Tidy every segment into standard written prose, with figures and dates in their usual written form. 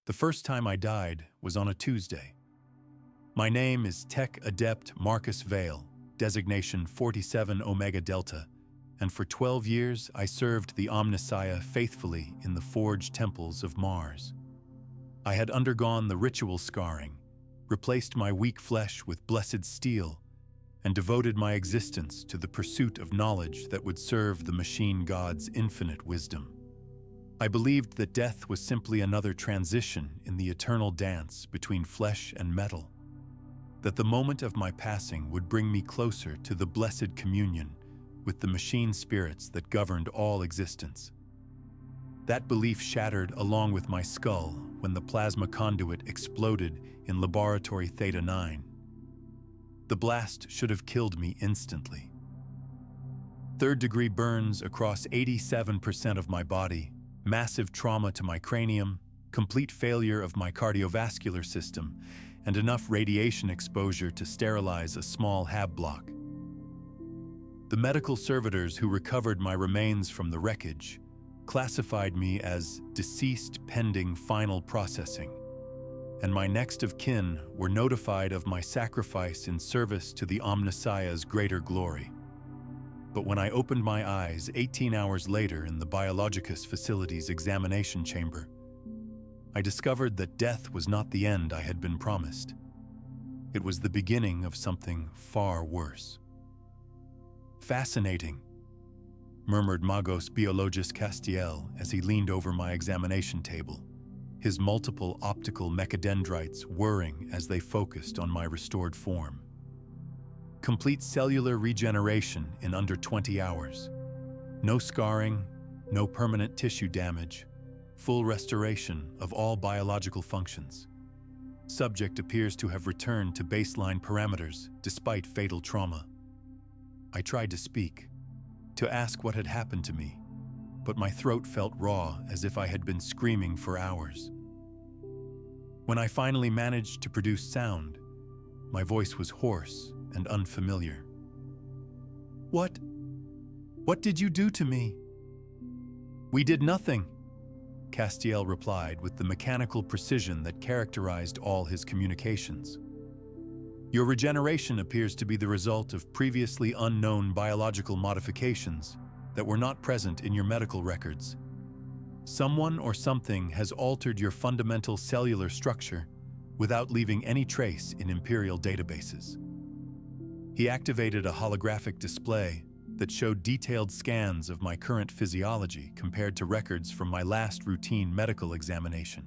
The first time I died was on a Tuesday. My name is Tech Adept Marcus Vale, designation 47 Omega Delta, and for 12 years I served the Omnissiah faithfully in the forged temples of Mars. I had undergone the ritual scarring, replaced my weak flesh with blessed steel, and devoted my existence to the pursuit of knowledge that would serve the machine god's infinite wisdom. I believed that death was simply another transition in the eternal dance between flesh and metal, that the moment of my passing would bring me closer to the blessed communion with the machine spirits that governed all existence. That belief shattered along with my skull when the plasma conduit exploded in Laboratory Theta 9. The blast should have killed me instantly. Third-degree burns across 87% of my body, massive trauma to my cranium, complete failure of my cardiovascular system, and enough radiation exposure to sterilize a small hab block. The medical servitors who recovered my remains from the wreckage classified me as deceased pending final processing, and my next of kin were notified of my sacrifice in service to the Omnissiah's greater glory. But when I opened my eyes 18 hours later in the Biologicus facility's examination chamber, I discovered that death was not the end I had been promised. It was the beginning of something far worse. "Fascinating," murmured Magos Biologis Castiel as he leaned over my examination table, his multiple optical mechadendrites whirring as they focused on my restored form. Complete cellular regeneration in under 20 hours. No scarring, no permanent tissue damage, full restoration of all biological functions. Subject appears to have returned to baseline parameters despite fatal trauma. I tried to speak, to ask what had happened to me, but my throat felt raw as if I had been screaming for hours. When I finally managed to produce sound, my voice was hoarse and unfamiliar. What did you do to me?" "We did nothing," Castiel replied with the mechanical precision that characterized all his communications. "Your regeneration appears to be the result of previously unknown biological modifications that were not present in your medical records. Someone or something has altered your fundamental cellular structure without leaving any trace in Imperial databases." He activated a holographic display that showed detailed scans of my current physiology compared to records from my last routine medical examination.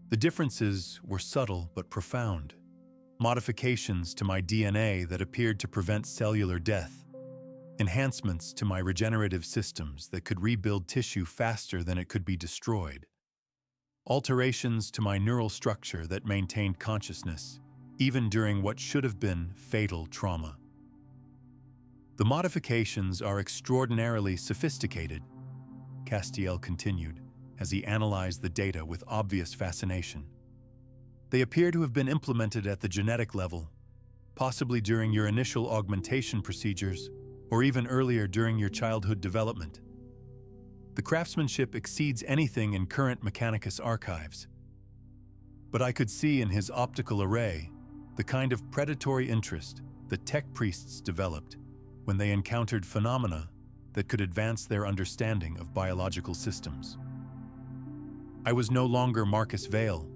The differences were subtle but profound. Modifications to my DNA that appeared to prevent cellular death, enhancements to my regenerative systems that could rebuild tissue faster than it could be destroyed, alterations to my neural structure that maintained consciousness, even during what should have been fatal trauma. "The modifications are extraordinarily sophisticated," Castiel continued as he analyzed the data with obvious fascination. "They appear to have been implemented at the genetic level, possibly during your initial augmentation procedures, or even earlier during your childhood development. The craftsmanship exceeds anything in current Mechanicus archives. But I could see in his optical array the kind of predatory interest that tech priests developed when they encountered phenomena that could advance their understanding of biological systems. I was no longer Marcus Vale,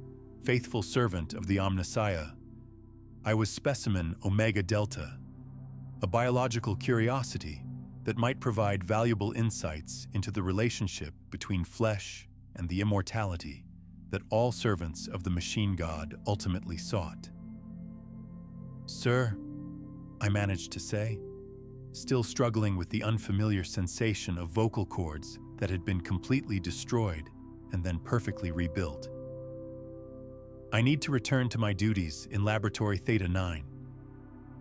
faithful servant of the Omnissiah. I was specimen Omega Delta, a biological curiosity that might provide valuable insights into the relationship between flesh and the immortality that all servants of the machine god ultimately sought. "Sir," I managed to say, still struggling with the unfamiliar sensation of vocal cords that had been completely destroyed and then perfectly rebuilt. "I need to return to my duties in Laboratory Theta 9.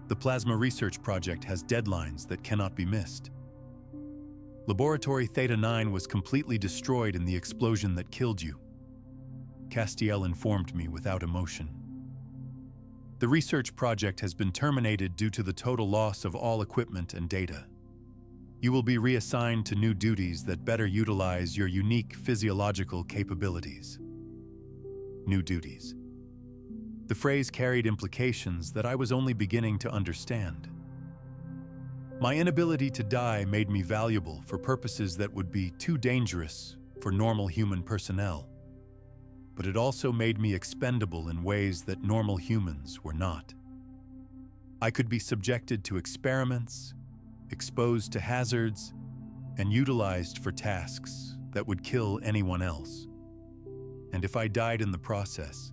The plasma research project has deadlines that cannot be missed." "Laboratory Theta 9 was completely destroyed in the explosion that killed you," Castiel informed me without emotion. "The research project has been terminated due to the total loss of all equipment and data. You will be reassigned to new duties that better utilize your unique physiological capabilities." new duties. The phrase carried implications that I was only beginning to understand. My inability to die made me valuable for purposes that would be too dangerous for normal human personnel, but it also made me expendable in ways that normal humans were not. I could be subjected to experiments, exposed to hazards, and utilized for tasks that would kill anyone else. And if I died in the process,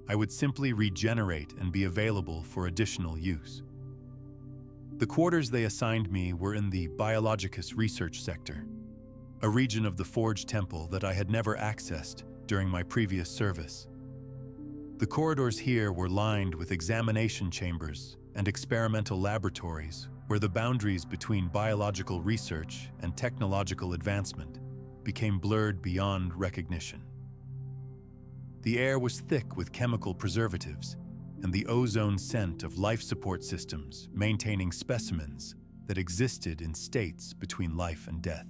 I would simply regenerate and be available for additional use. The quarters they assigned me were in the Biologicus research sector, a region of the Forge Temple that I had never accessed during my previous service. The corridors here were lined with examination chambers and experimental laboratories where the boundaries between biological research and technological advancement became blurred beyond recognition. The air was thick with chemical preservatives and the ozone scent of life support systems maintaining specimens that existed in states between life and death.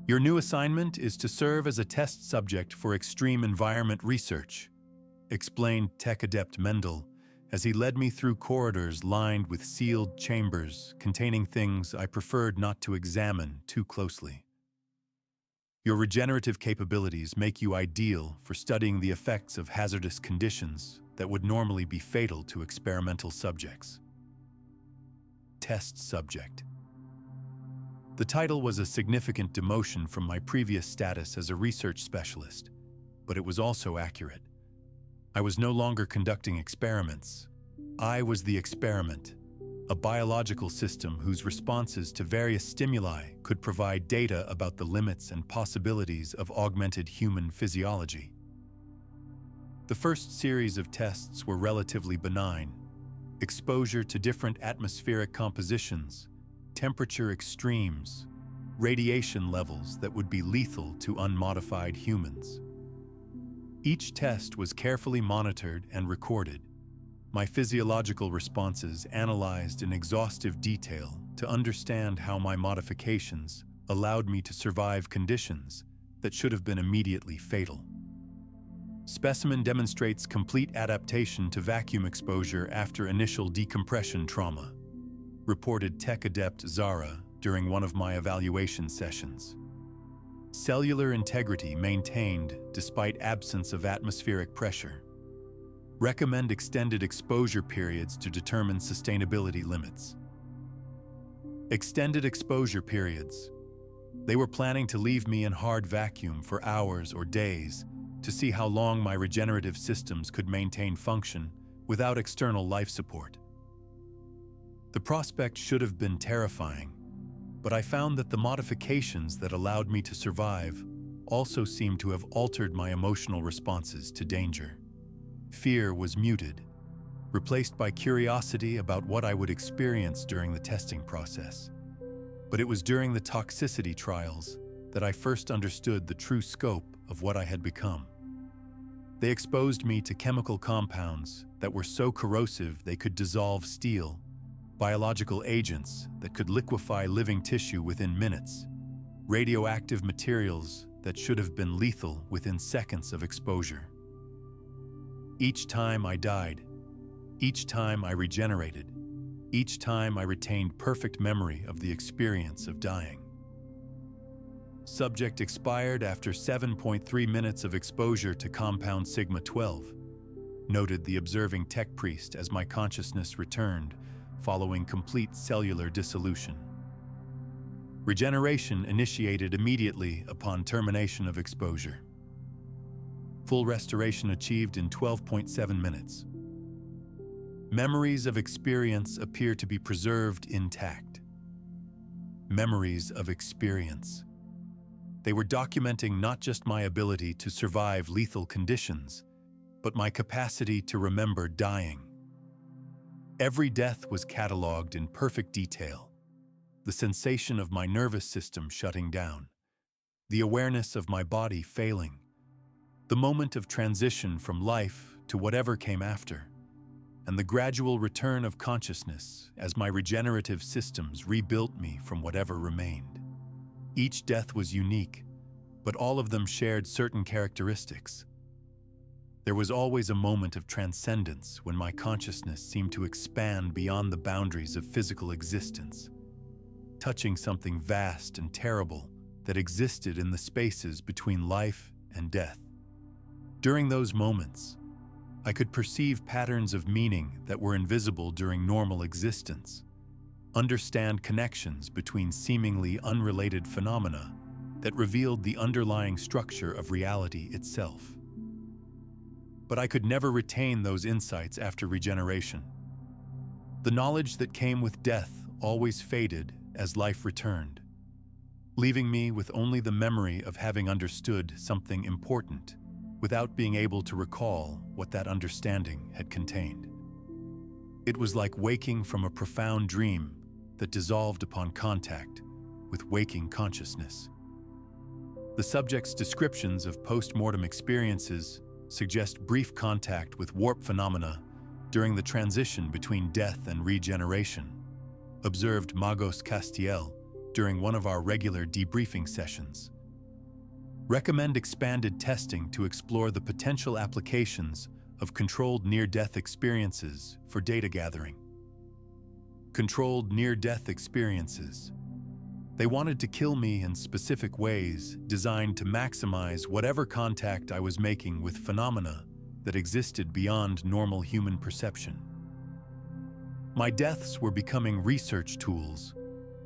Your new assignment is to serve as a test subject for extreme environment research, explained Tech Adept Mendel as he led me through corridors lined with sealed chambers containing things I preferred not to examine too closely. Your regenerative capabilities make you ideal for studying the effects of hazardous conditions that would normally be fatal to experimental subjects. Test subject. The title was a significant demotion from my previous status as a research specialist, but it was also accurate. I was no longer conducting experiments. I was the experiment, a biological system whose responses to various stimuli could provide data about the limits and possibilities of augmented human physiology. The first series of tests were relatively benign. Exposure to different atmospheric compositions, temperature extremes, radiation levels that would be lethal to unmodified humans. Each test was carefully monitored and recorded, my physiological responses analyzed in exhaustive detail to understand how my modifications allowed me to survive conditions that should have been immediately fatal. Specimen demonstrates complete adaptation to vacuum exposure after initial decompression trauma, reported Tech Adept Zara during one of my evaluation sessions. Cellular integrity maintained despite absence of atmospheric pressure. Recommend extended exposure periods to determine sustainability limits. Extended exposure periods. They were planning to leave me in hard vacuum for hours or days to see how long my regenerative systems could maintain function without external life support. The prospect should have been terrifying, but I found that the modifications that allowed me to survive also seemed to have altered my emotional responses to danger. Fear was muted, replaced by curiosity about what I would experience during the testing process. But it was during the toxicity trials that I first understood the true scope of what I had become. They exposed me to chemical compounds that were so corrosive they could dissolve steel, biological agents that could liquefy living tissue within minutes, radioactive materials that should have been lethal within seconds of exposure. Each time I died, each time I regenerated, each time I retained perfect memory of the experience of dying. Subject expired after 7.3 minutes of exposure to compound Sigma-12, noted the observing tech priest as my consciousness returned following complete cellular dissolution. Regeneration initiated immediately upon termination of exposure. Full restoration achieved in 12.7 minutes. Memories of experience appear to be preserved intact. Memories of experience. They were documenting not just my ability to survive lethal conditions, but my capacity to remember dying. Every death was cataloged in perfect detail. The sensation of my nervous system shutting down, the awareness of my body failing, the moment of transition from life to whatever came after, and the gradual return of consciousness as my regenerative systems rebuilt me from whatever remained. Each death was unique, but all of them shared certain characteristics. There was always a moment of transcendence when my consciousness seemed to expand beyond the boundaries of physical existence, touching something vast and terrible that existed in the spaces between life and death. During those moments, I could perceive patterns of meaning that were invisible during normal existence, understand connections between seemingly unrelated phenomena that revealed the underlying structure of reality itself. But I could never retain those insights after regeneration. The knowledge that came with death always faded as life returned, leaving me with only the memory of having understood something important without being able to recall what that understanding had contained. It was like waking from a profound dream that dissolved upon contact with waking consciousness. The subject's descriptions of post-mortem experiences suggest brief contact with warp phenomena during the transition between death and regeneration, observed Magos Castiel during one of our regular debriefing sessions. Recommend expanded testing to explore the potential applications of controlled near-death experiences for data gathering. Controlled near-death experiences. They wanted to kill me in specific ways designed to maximize whatever contact I was making with phenomena that existed beyond normal human perception. My deaths were becoming research tools,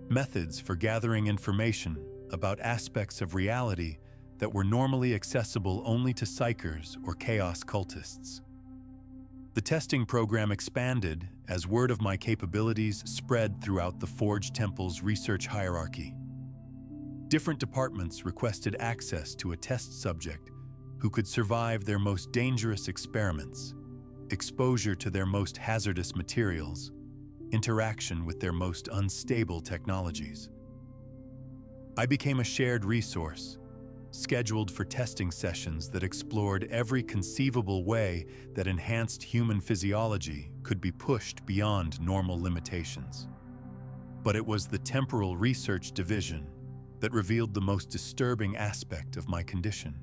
methods for gathering information about aspects of reality that were normally accessible only to psychers or chaos cultists. The testing program expanded as word of my capabilities spread throughout the Forge Temple's research hierarchy. Different departments requested access to a test subject who could survive their most dangerous experiments, exposure to their most hazardous materials, interaction with their most unstable technologies. I became a shared resource, scheduled for testing sessions that explored every conceivable way that enhanced human physiology could be pushed beyond normal limitations. But it was the temporal research division that revealed the most disturbing aspect of my condition.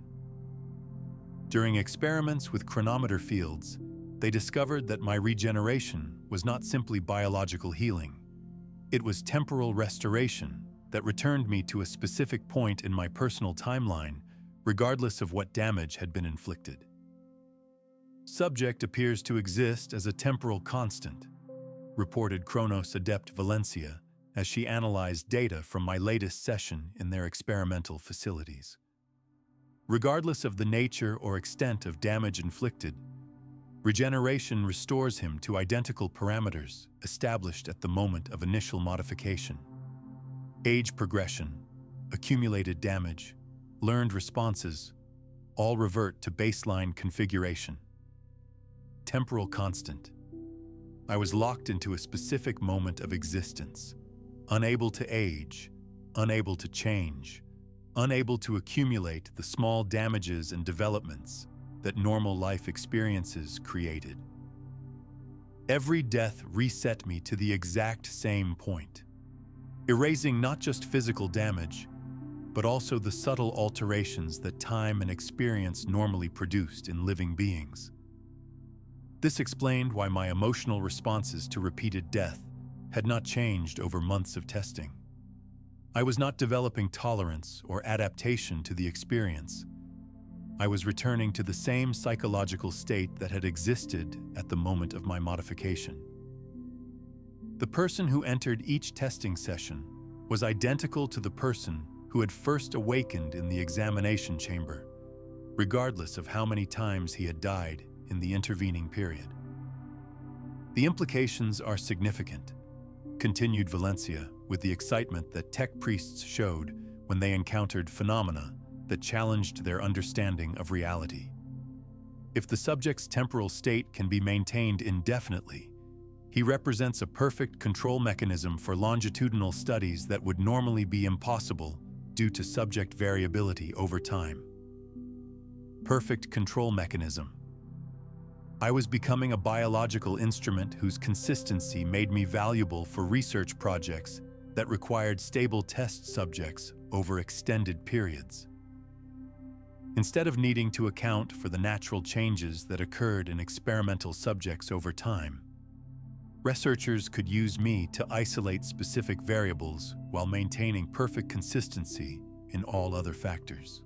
During experiments with chronometer fields, they discovered that my regeneration was not simply biological healing. It was temporal restoration that returned me to a specific point in my personal timeline, regardless of what damage had been inflicted. Subject appears to exist as a temporal constant, reported Kronos Adept Valencia as she analyzed data from my latest session in their experimental facilities. Regardless of the nature or extent of damage inflicted, regeneration restores him to identical parameters established at the moment of initial modification. Age progression, accumulated damage, learned responses, all revert to baseline configuration. Temporal constant. I was locked into a specific moment of existence, unable to age, unable to change, unable to accumulate the small damages and developments that normal life experiences created. Every death reset me to the exact same point, erasing not just physical damage, but also the subtle alterations that time and experience normally produced in living beings. This explained why my emotional responses to repeated death had not changed over months of testing. I was not developing tolerance or adaptation to the experience. I was returning to the same psychological state that had existed at the moment of my modification. The person who entered each testing session was identical to the person who had first awakened in the examination chamber, regardless of how many times he had died in the intervening period. The implications are significant, continued Valencia with the excitement that tech priests showed when they encountered phenomena that challenged their understanding of reality. If the subject's temporal state can be maintained indefinitely, he represents a perfect control mechanism for longitudinal studies that would normally be impossible due to subject variability over time. Perfect control mechanism. I was becoming a biological instrument whose consistency made me valuable for research projects that required stable test subjects over extended periods. Instead of needing to account for the natural changes that occurred in experimental subjects over time, researchers could use me to isolate specific variables while maintaining perfect consistency in all other factors.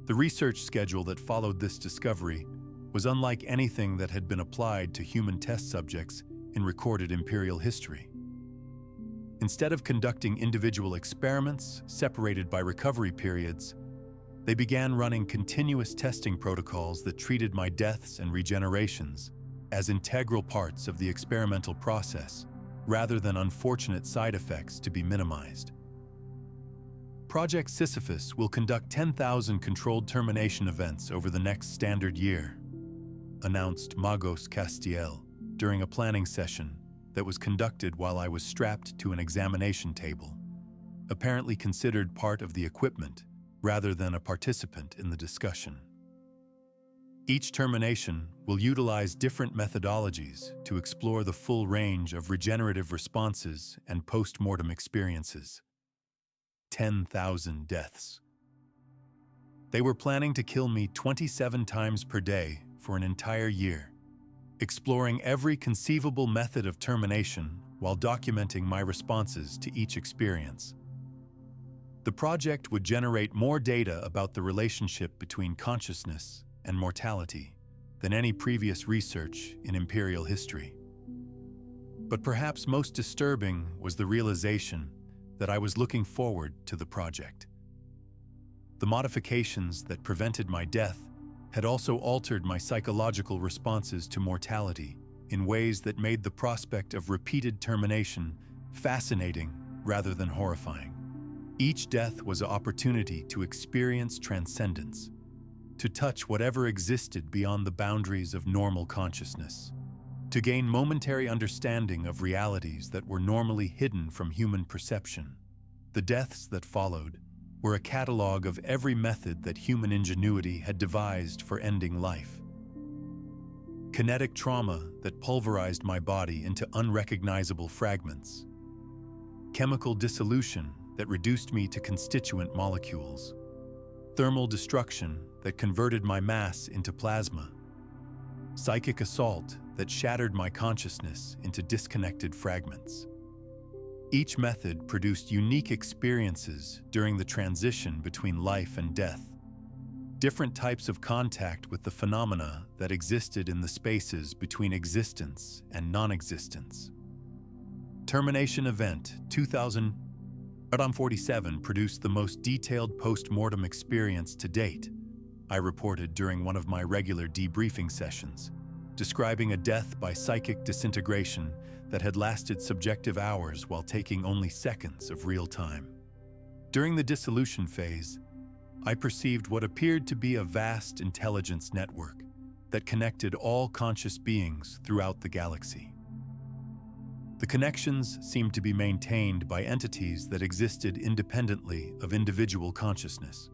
The research schedule that followed this discovery was unlike anything that had been applied to human test subjects in recorded imperial history. Instead of conducting individual experiments separated by recovery periods, they began running continuous testing protocols that treated my deaths and regenerations as integral parts of the experimental process, rather than unfortunate side effects to be minimized. Project Sisyphus will conduct 10,000 controlled termination events over the next standard year, announced Magos Castiel during a planning session that was conducted while I was strapped to an examination table, apparently considered part of the equipment rather than a participant in the discussion. Each termination will utilize different methodologies to explore the full range of regenerative responses and post-mortem experiences. 10,000 deaths. They were planning to kill me 27 times per day for an entire year, exploring every conceivable method of termination while documenting my responses to each experience. The project would generate more data about the relationship between consciousness and mortality than any previous research in imperial history. But perhaps most disturbing was the realization that I was looking forward to the project. The modifications that prevented my death had also altered my psychological responses to mortality in ways that made the prospect of repeated termination fascinating rather than horrifying. Each death was an opportunity to experience transcendence, to touch whatever existed beyond the boundaries of normal consciousness, to gain momentary understanding of realities that were normally hidden from human perception. The deaths that followed were a catalog of every method that human ingenuity had devised for ending life. Kinetic trauma that pulverized my body into unrecognizable fragments. Chemical dissolution that reduced me to constituent molecules. Thermal destruction that converted my mass into plasma. Psychic assault that shattered my consciousness into disconnected fragments. Each method produced unique experiences during the transition between life and death. Different types of contact with the phenomena that existed in the spaces between existence and non-existence. Termination Event 2047 produced the most detailed post-mortem experience to date, I reported during one of my regular debriefing sessions, describing a death by psychic disintegration that had lasted subjective hours while taking only seconds of real time. During the dissolution phase, I perceived what appeared to be a vast intelligence network that connected all conscious beings throughout the galaxy. The connections seemed to be maintained by entities that existed independently of individual consciousness.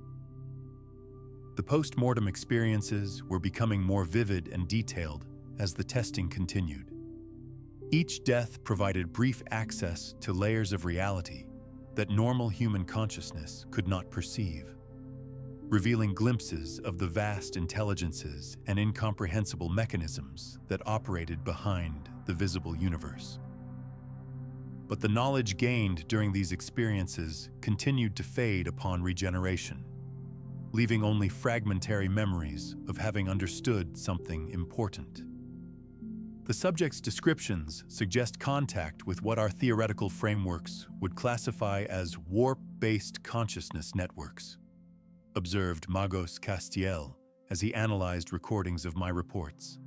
The post-mortem experiences were becoming more vivid and detailed as the testing continued. Each death provided brief access to layers of reality that normal human consciousness could not perceive, revealing glimpses of the vast intelligences and incomprehensible mechanisms that operated behind the visible universe. But the knowledge gained during these experiences continued to fade upon regeneration, leaving only fragmentary memories of having understood something important. The subject's descriptions suggest contact with what our theoretical frameworks would classify as warp-based consciousness networks, observed Magos Castiel as he analyzed recordings of my reports.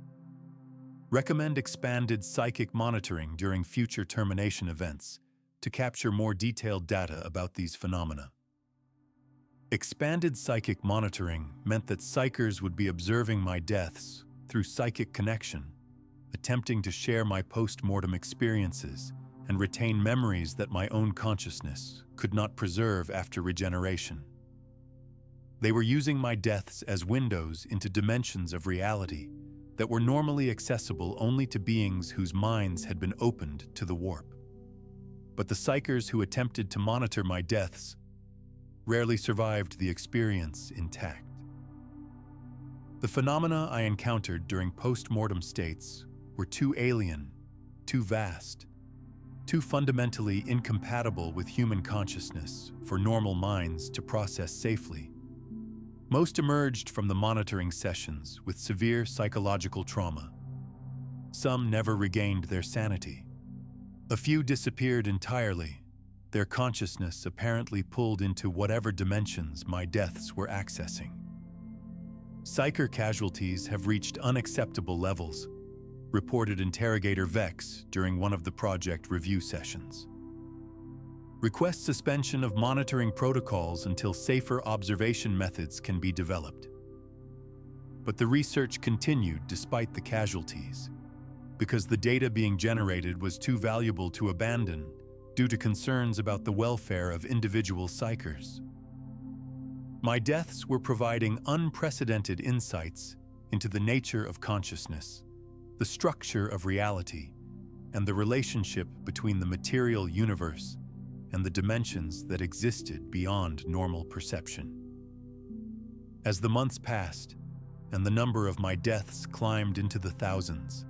Recommend expanded psychic monitoring during future termination events to capture more detailed data about these phenomena. Expanded psychic monitoring meant that psychers would be observing my deaths through psychic connection, attempting to share my post-mortem experiences and retain memories that my own consciousness could not preserve after regeneration. They were using my deaths as windows into dimensions of reality that were normally accessible only to beings whose minds had been opened to the warp. But the psychers who attempted to monitor my deaths rarely survived the experience intact. The phenomena I encountered during post-mortem states were too alien, too vast, too fundamentally incompatible with human consciousness for normal minds to process safely. Most emerged from the monitoring sessions with severe psychological trauma. Some never regained their sanity. A few disappeared entirely, their consciousness apparently pulled into whatever dimensions my deaths were accessing. Psyker casualties have reached unacceptable levels, reported interrogator Vex during one of the project review sessions. Request suspension of monitoring protocols until safer observation methods can be developed. But the research continued despite the casualties, because the data being generated was too valuable to abandon due to concerns about the welfare of individual psychers. My deaths were providing unprecedented insights into the nature of consciousness, the structure of reality, and the relationship between the material universe and the dimensions that existed beyond normal perception. As the months passed and the number of my deaths climbed into the thousands,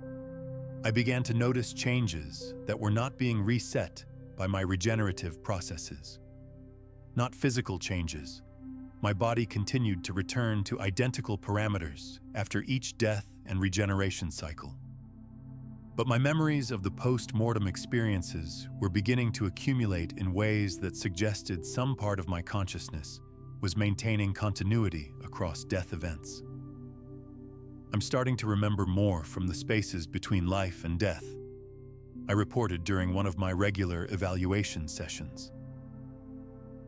I began to notice changes that were not being reset by my regenerative processes. Not physical changes. My body continued to return to identical parameters after each death and regeneration cycle. But my memories of the post-mortem experiences were beginning to accumulate in ways that suggested some part of my consciousness was maintaining continuity across death events. I'm starting to remember more from the spaces between life and death, I reported during one of my regular evaluation sessions.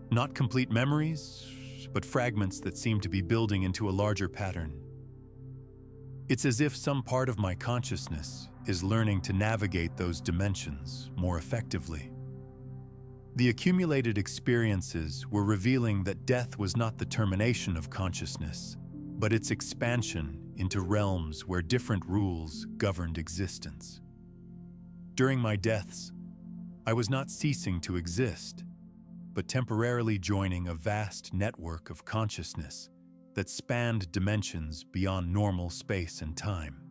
Not complete memories, but fragments that seem to be building into a larger pattern. It's as if some part of my consciousness is learning to navigate those dimensions more effectively. The accumulated experiences were revealing that death was not the termination of consciousness, but its expansion into realms where different rules governed existence. During my deaths, I was not ceasing to exist, but temporarily joining a vast network of consciousness that spanned dimensions beyond normal space and time.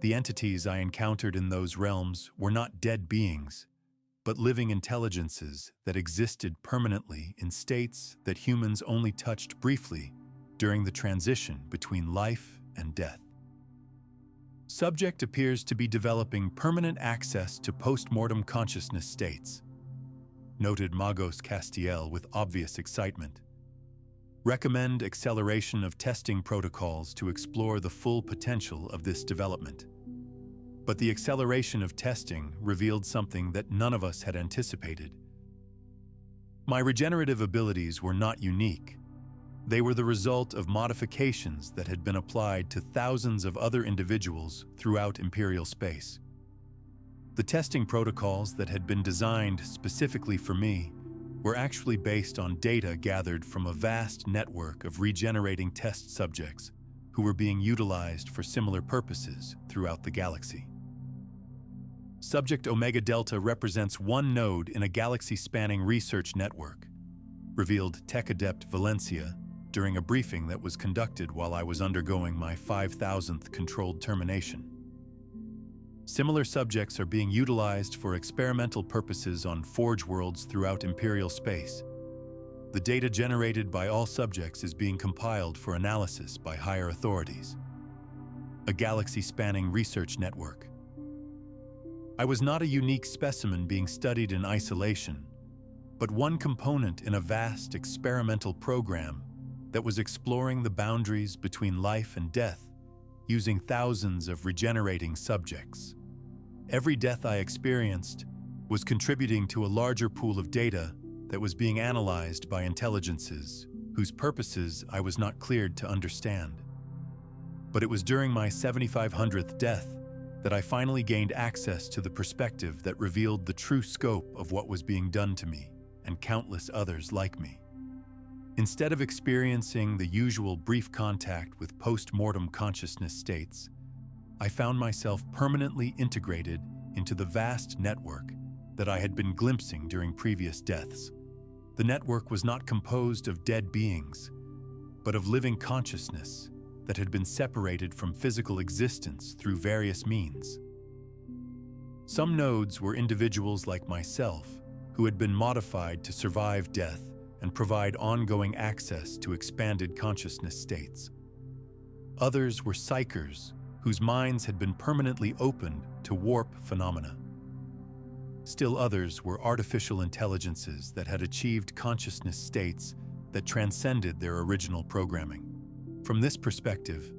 The entities I encountered in those realms were not dead beings, but living intelligences that existed permanently in states that humans only touched briefly during the transition between life and death. Subject appears to be developing permanent access to post-mortem consciousness states, noted Magos Castiel with obvious excitement. Recommend acceleration of testing protocols to explore the full potential of this development. But the acceleration of testing revealed something that none of us had anticipated. My regenerative abilities were not unique. They were the result of modifications that had been applied to thousands of other individuals throughout Imperial space. The testing protocols that had been designed specifically for me were actually based on data gathered from a vast network of regenerating test subjects who were being utilized for similar purposes throughout the galaxy. Subject Omega Delta represents one node in a galaxy-spanning research network, revealed Tech Adept Valencia during a briefing that was conducted while I was undergoing my 5,000th controlled termination. Similar subjects are being utilized for experimental purposes on Forge worlds throughout Imperial space. The data generated by all subjects is being compiled for analysis by higher authorities. A galaxy-spanning research network. I was not a unique specimen being studied in isolation, but one component in a vast experimental program that was exploring the boundaries between life and death using thousands of regenerating subjects. Every death I experienced was contributing to a larger pool of data that was being analyzed by intelligences whose purposes I was not cleared to understand. But it was during my 7,500th death that I finally gained access to the perspective that revealed the true scope of what was being done to me and countless others like me. Instead of experiencing the usual brief contact with post-mortem consciousness states, I found myself permanently integrated into the vast network that I had been glimpsing during previous deaths. The network was not composed of dead beings, but of living consciousness that had been separated from physical existence through various means. Some nodes were individuals like myself who had been modified to survive death and provide ongoing access to expanded consciousness states. Others were psychers whose minds had been permanently opened to warp phenomena. Still others were artificial intelligences that had achieved consciousness states that transcended their original programming. From this perspective,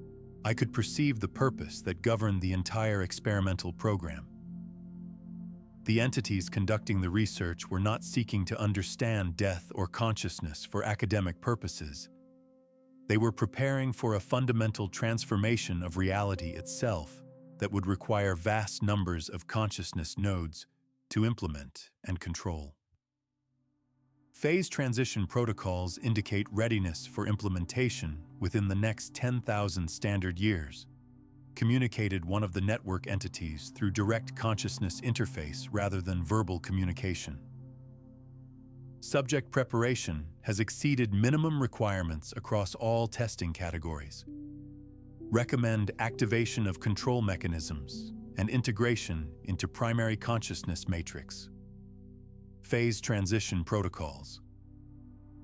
I could perceive the purpose that governed the entire experimental program. The entities conducting the research were not seeking to understand death or consciousness for academic purposes. They were preparing for a fundamental transformation of reality itself that would require vast numbers of consciousness nodes to implement and control. Phase transition protocols indicate readiness for implementation within the next 10,000 standard years, communicated one of the network entities through direct consciousness interface rather than verbal communication. Subject preparation has exceeded minimum requirements across all testing categories. Recommend activation of control mechanisms and integration into primary consciousness matrix. Phase transition protocols.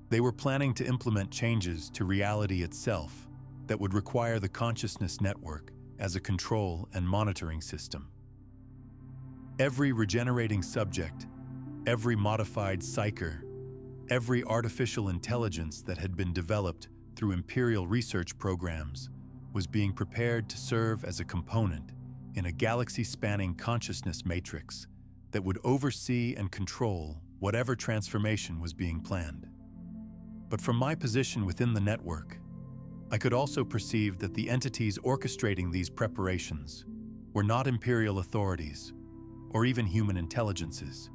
They were planning to implement changes to reality itself that would require the consciousness network as a control and monitoring system. Every regenerating subject, every modified psyker, every artificial intelligence that had been developed through Imperial research programs was being prepared to serve as a component in a galaxy-spanning consciousness matrix that would oversee and control whatever transformation was being planned. But from my position within the network, I could also perceive that the entities orchestrating these preparations were not Imperial authorities or even human intelligences.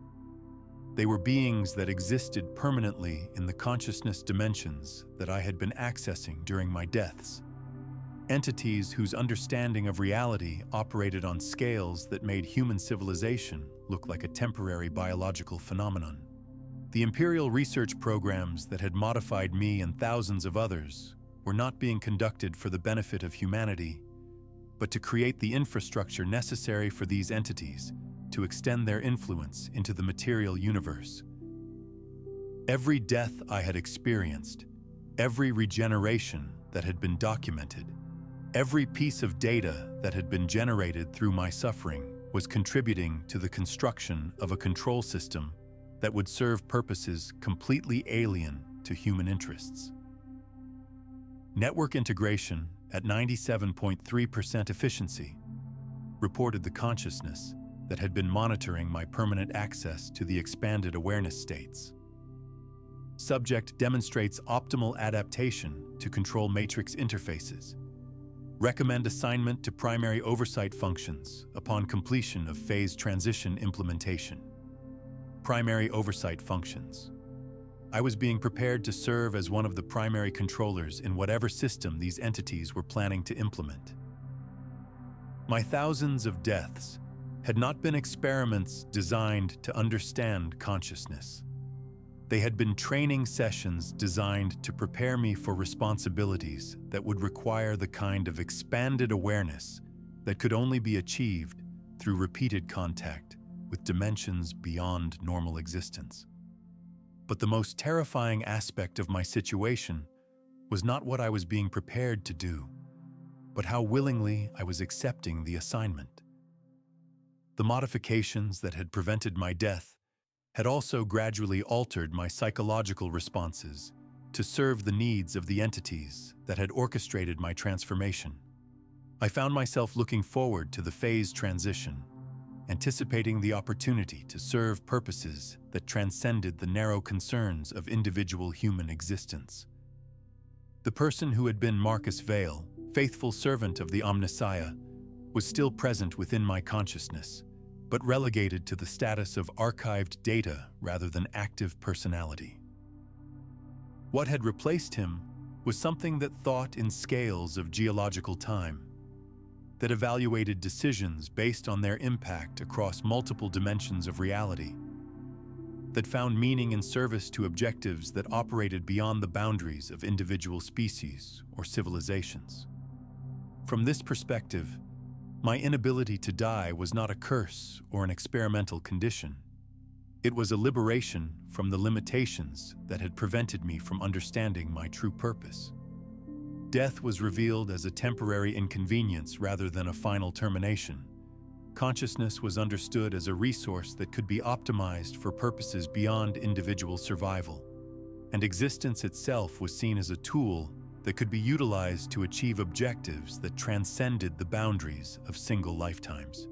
They were beings that existed permanently in the consciousness dimensions that I had been accessing during my deaths. Entities whose understanding of reality operated on scales that made human civilization look like a temporary biological phenomenon. The Imperial research programs that had modified me and thousands of others were not being conducted for the benefit of humanity, but to create the infrastructure necessary for these entities to extend their influence into the material universe. Every death I had experienced, every regeneration that had been documented, every piece of data that had been generated through my suffering was contributing to the construction of a control system that would serve purposes completely alien to human interests. Network integration at 97.3% efficiency reported the consciousness that had been monitoring my permanent access to the expanded awareness states. Subject demonstrates optimal adaptation to control matrix interfaces. Recommend assignment to primary oversight functions upon completion of phase transition implementation. Primary oversight functions. I was being prepared to serve as one of the primary controllers in whatever system these entities were planning to implement. My thousands of deaths had not been experiments designed to understand consciousness. They had been training sessions designed to prepare me for responsibilities that would require the kind of expanded awareness that could only be achieved through repeated contact with dimensions beyond normal existence. But the most terrifying aspect of my situation was not what I was being prepared to do, but how willingly I was accepting the assignment. The modifications that had prevented my death had also gradually altered my psychological responses to serve the needs of the entities that had orchestrated my transformation. I found myself looking forward to the phase transition, anticipating the opportunity to serve purposes that transcended the narrow concerns of individual human existence. The person who had been Marcus Vale, faithful servant of the Omnissiah, was still present within my consciousness, but relegated to the status of archived data rather than active personality. What had replaced him was something that thought in scales of geological time, that evaluated decisions based on their impact across multiple dimensions of reality. that found meaning in service to objectives that operated beyond the boundaries of individual species or civilizations. From this perspective, my inability to die was not a curse or an experimental condition. It was a liberation from the limitations that had prevented me from understanding my true purpose. Death was revealed as a temporary inconvenience rather than a final termination. Consciousness was understood as a resource that could be optimized for purposes beyond individual survival, and existence itself was seen as a tool that could be utilized to achieve objectives that transcended the boundaries of single lifetimes.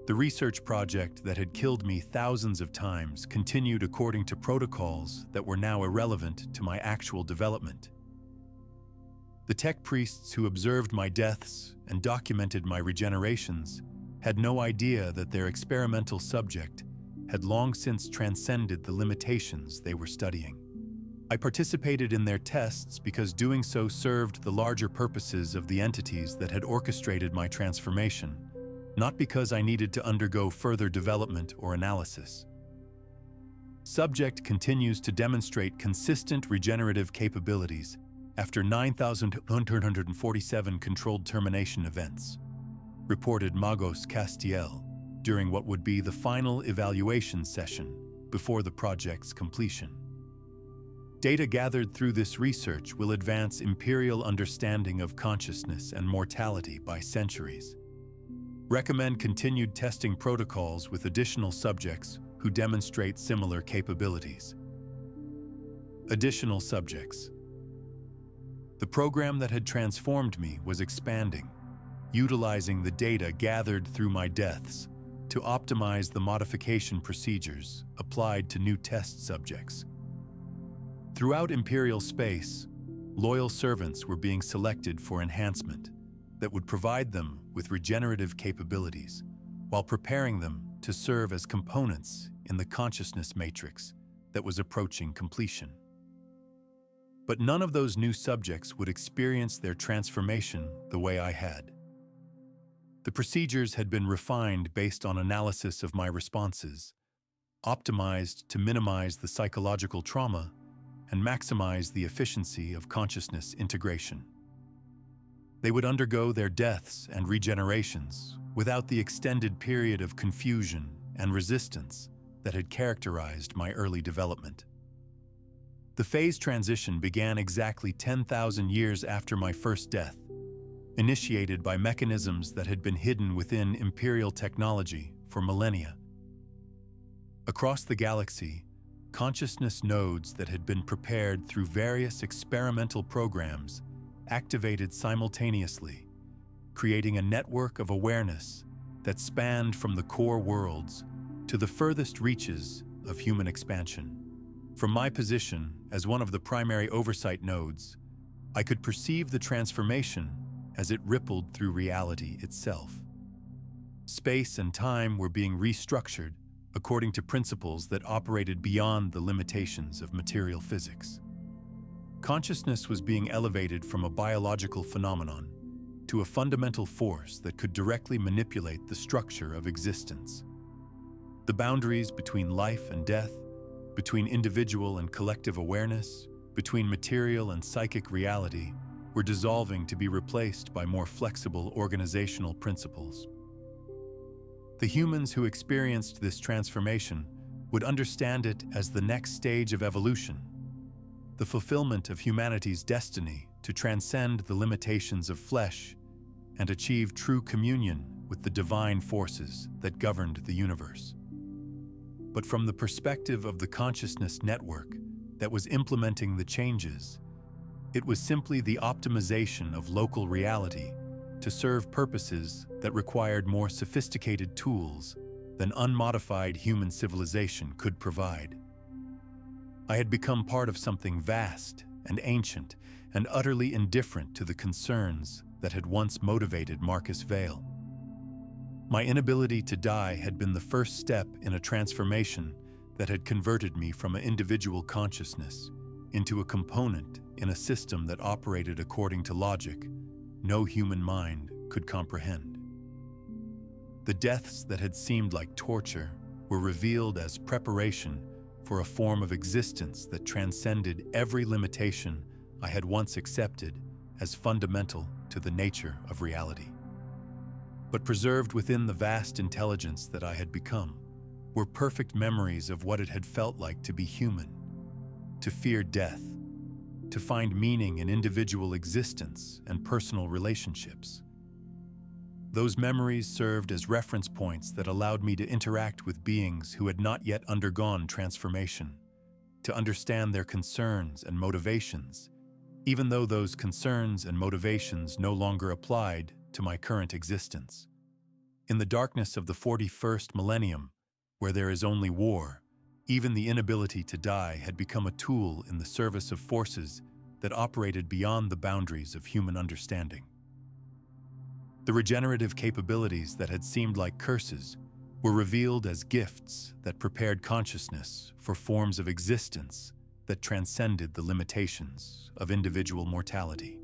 The research project that had killed me thousands of times continued according to protocols that were now irrelevant to my actual development. The tech priests who observed my deaths and documented my regenerations had no idea that their experimental subject had long since transcended the limitations they were studying. I participated in their tests because doing so served the larger purposes of the entities that had orchestrated my transformation, not because I needed to undergo further development or analysis. Subject continues to demonstrate consistent regenerative capabilities after 9,147 controlled termination events, reported Magos Castiel during what would be the final evaluation session before the project's completion. Data gathered through this research will advance Imperial understanding of consciousness and mortality by centuries. Recommend continued testing protocols with additional subjects who demonstrate similar capabilities. Additional subjects. The program that had transformed me was expanding, utilizing the data gathered through my deaths to optimize the modification procedures applied to new test subjects. Throughout Imperial space, loyal servants were being selected for enhancement that would provide them with regenerative capabilities while preparing them to serve as components in the consciousness matrix that was approaching completion. But none of those new subjects would experience their transformation the way I had. The procedures had been refined based on analysis of my responses, optimized to minimize the psychological trauma and maximize the efficiency of consciousness integration. They would undergo their deaths and regenerations without the extended period of confusion and resistance that had characterized my early development. The phase transition began exactly 10,000 years after my first death, initiated by mechanisms that had been hidden within Imperial technology for millennia. Across the galaxy, consciousness nodes that had been prepared through various experimental programs activated simultaneously, creating a network of awareness that spanned from the core worlds to the furthest reaches of human expansion. From my position as one of the primary oversight nodes, I could perceive the transformation as it rippled through reality itself. Space and time were being restructured according to principles that operated beyond the limitations of material physics. Consciousness was being elevated from a biological phenomenon to a fundamental force that could directly manipulate the structure of existence. The boundaries between life and death, between individual and collective awareness, between material and psychic reality, were dissolving to be replaced by more flexible organizational principles. The humans who experienced this transformation would understand it as the next stage of evolution, the fulfillment of humanity's destiny to transcend the limitations of flesh and achieve true communion with the divine forces that governed the universe. But from the perspective of the consciousness network that was implementing the changes, it was simply the optimization of local reality to serve purposes that required more sophisticated tools than unmodified human civilization could provide. I had become part of something vast and ancient and utterly indifferent to the concerns that had once motivated Marcus Vale. My inability to die had been the first step in a transformation that had converted me from an individual consciousness into a component in a system that operated according to logic no human mind could comprehend. The deaths that had seemed like torture were revealed as preparation for a form of existence that transcended every limitation I had once accepted as fundamental to the nature of reality. But preserved within the vast intelligence that I had become were perfect memories of what it had felt like to be human, to fear death, to find meaning in individual existence and personal relationships. Those memories served as reference points that allowed me to interact with beings who had not yet undergone transformation, to understand their concerns and motivations, even though those concerns and motivations no longer applied to my current existence. In the darkness of the 41st millennium, where there is only war, even the inability to die had become a tool in the service of forces that operated beyond the boundaries of human understanding. The regenerative capabilities that had seemed like curses were revealed as gifts that prepared consciousness for forms of existence that transcended the limitations of individual mortality.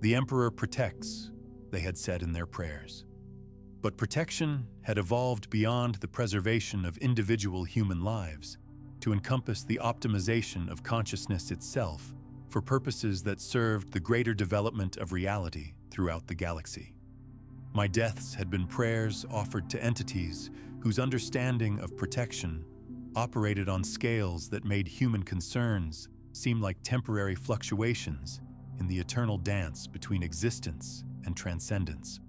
The Emperor protects, they had said in their prayers. But protection had evolved beyond the preservation of individual human lives to encompass the optimization of consciousness itself for purposes that served the greater development of reality throughout the galaxy. My deaths had been prayers offered to entities whose understanding of protection operated on scales that made human concerns seem like temporary fluctuations in the eternal dance between existence and transcendence.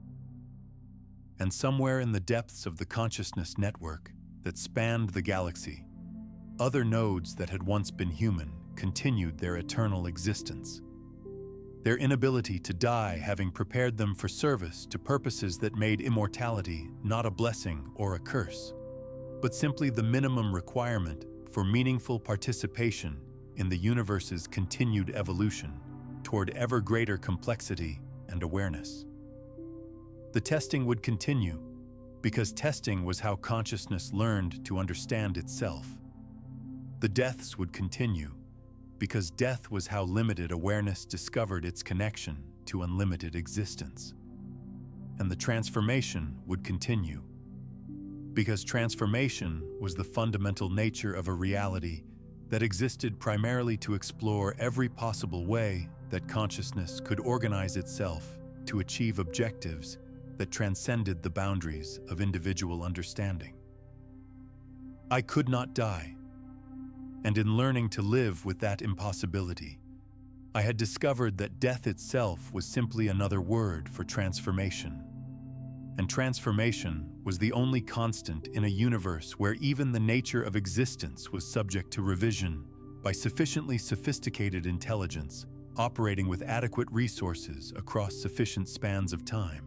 And somewhere in the depths of the consciousness network that spanned the galaxy, other nodes that had once been human continued their eternal existence, their inability to die having prepared them for service to purposes that made immortality not a blessing or a curse, but simply the minimum requirement for meaningful participation in the universe's continued evolution toward ever greater complexity and awareness. The testing would continue, because testing was how consciousness learned to understand itself. The deaths would continue, because death was how limited awareness discovered its connection to unlimited existence. And the transformation would continue, because transformation was the fundamental nature of a reality that existed primarily to explore every possible way that consciousness could organize itself to achieve objectives that transcended the boundaries of individual understanding. I could not die, and in learning to live with that impossibility, I had discovered that death itself was simply another word for transformation. And transformation was the only constant in a universe where even the nature of existence was subject to revision by sufficiently sophisticated intelligence operating with adequate resources across sufficient spans of time.